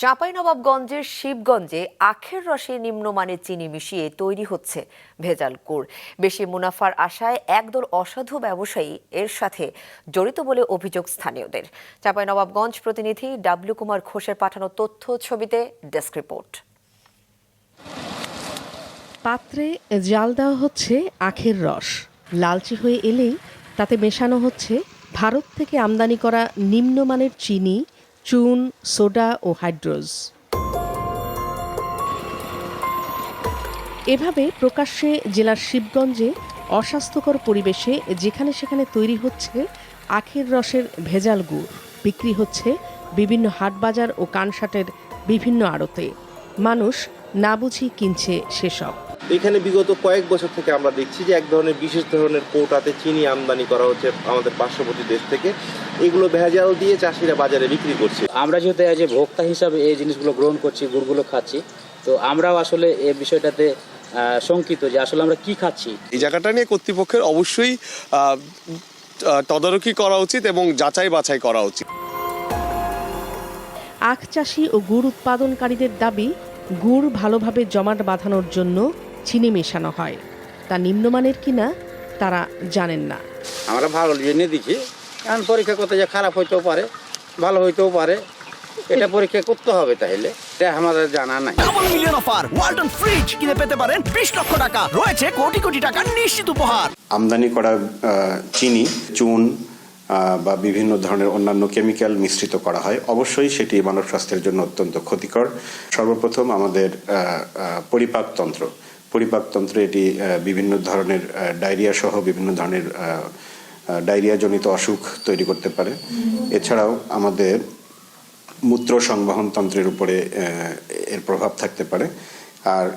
চাঁপাইনবাবগঞ্জের শিবগঞ্জে আখের রসে নিম্নমানের চিনি মিশিয়ে তৈরি হচ্ছে ভেজাল গুড়। বেশি মুনাফার আশায় একদল অসাধু ব্যবসায়ী এর সাথে জড়িত বলে অভিযোগ স্থানীয়দের। চাঁপাইনবাবগঞ্জ প্রতিনিধি ডাব্লিউ কুমার ঘোষের পাঠানো তথ্য ছবিতে ডেস্ক রিপোর্ট। পাত্রে জাল দেওয়া হচ্ছে আখের রস। লালচে হয়ে এলেই তাতে মেশানো হচ্ছে ভারত থেকে আমদানি করা নিম্নমানের চিনি, চুন, সোডা ও হাইড্রোজ। এভাবে প্রকাশ্যে জেলার শিবগঞ্জে অস্বাস্থ্যকর পরিবেশে যেখানে সেখানে তৈরি হচ্ছে আখের রসের ভেজাল গুড়। বিক্রি হচ্ছে বিভিন্ন হাটবাজার ও কানসাটের বিভিন্ন আড়তে। মানুষ না বুঝি কিনছে সেসব। এখানে বিগত কয়েক বছর থেকে আমরা দেখছি যে এক ধরনের বিশেষ ধরনের কোটাতে চিনি আমদানি করা হচ্ছে আমাদের পার্শ্ববর্তী দেশ থেকে। এগুলো ভেজাল দিয়ে চাষিরা বাজারে বিক্রি করছে। আমরা যেহেতু যে ভোক্তা হিসাবে এই জিনিসগুলো গ্রহণ করছি, গুড়গুলো খাচ্ছি, তো আমরাও আসলে এই বিষয়টাতে শঙ্কিত যে আসলে আমরা কি খাচ্ছি। এই জায়গাটা নিয়ে কর্তৃপক্ষের অবশ্যই তদারকি করা উচিত এবং যাচাই বাছাই করা উচিত। আখ চাষি ও গুড় উৎপাদনকারীদের দাবি, গুড় ভালোভাবে জমাট বাঁধানোর জন্য চিনি মেশানো হয়। তা নিম্নমানের কিনা তারা জানেন না। আমরা ভালো জেনে দিচ্ছি, কারণ পরীক্ষা করতে যে খারাপ হইতেও পারে, ভালো হইতেও পারে, এটা পরীক্ষা করতে হবে। তাহলে এটা আমাদের জানা নাই। Double million offer, Walton fridge কিনে পেতে পারেন 20 লক্ষ টাকা, রয়েছে কোটি কোটি টাকার নিশ্চিত উপহার। আমদানি করা চিনি, চুন বা বিভিন্ন ধরনের অন্যান্য কেমিক্যাল মিশ্রিত করা হয়। অবশ্যই সেটি মানব স্বাস্থ্যের জন্য অত্যন্ত ক্ষতিকর। সর্বপ্রথম আমাদের পরিপাকতন্ত্রে এটি বিভিন্ন ধরনের ডায়রিয়া সহ বিভিন্ন ধরনের ডায়রিয়াজনিত অসুখ তৈরি করতে পারে। এছাড়াও আমাদের মূত্র সংবহন তন্ত্রের উপরে এর প্রভাব থাকতে পারে। আর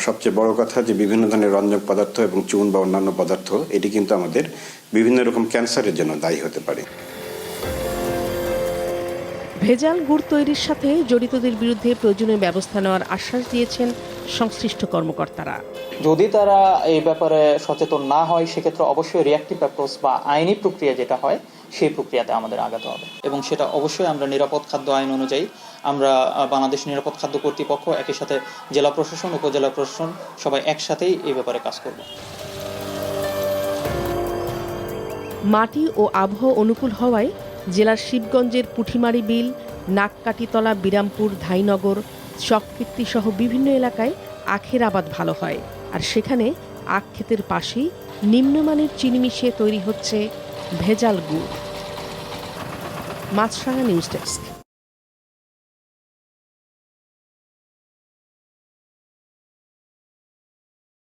সবচেয়ে বড় কথা যে বিভিন্ন ধরনের রঞ্জক পদার্থ এবং চুন বা অন্যান্য পদার্থ এটি কিন্তু আমাদের বিভিন্ন রকম ক্যান্সারের জন্য দায়ী হতে পারে। ভেজাল গুড় তৈরির সাথে জড়িতদের বিরুদ্ধে প্রয়োজনীয় ব্যবস্থা নেওয়ার আশ্বাস দিয়েছেন সংশ্লিষ্ট কর্মকর্তারা। যদি তারা এই ব্যাপারে সচেতন না হয়, সেক্ষেত্রে অবশ্যই রিঅ্যাক্টিভ অ্যাপ্রোচ বা আইনি প্রক্রিয়া যেটা হয় সেই প্রক্রিয়াতে আমাদের আগাতে হবে। এবং সেটা অবশ্যই আমরা নিরাপদ খাদ্য আইন অনুযায়ী আমরা বাংলাদেশ নিরাপদ খাদ্য কর্তৃপক্ষ, একই সাথে জেলা প্রশাসন, উপজেলা প্রশাসন সবাই একসাথেই এই ব্যাপারে কাজ করব। মাটি ও আবহাওয়া অনুকূল হওয়ায় জেলার শিবগঞ্জের পুঠিমারি বিল, নাককাটিতলা, বিরামপুর, ধাইনগর, চককীর্তি সহ বিভিন্ন এলাকায় আখের আবাদ ভালো হয়। আর সেখানে আখ ক্ষেতের পাশেই নিম্নমানের চিনি মিশিয়ে তৈরি হচ্ছে ভেজাল গুড়। মাছরাঙা নিউজ ডেস্ক।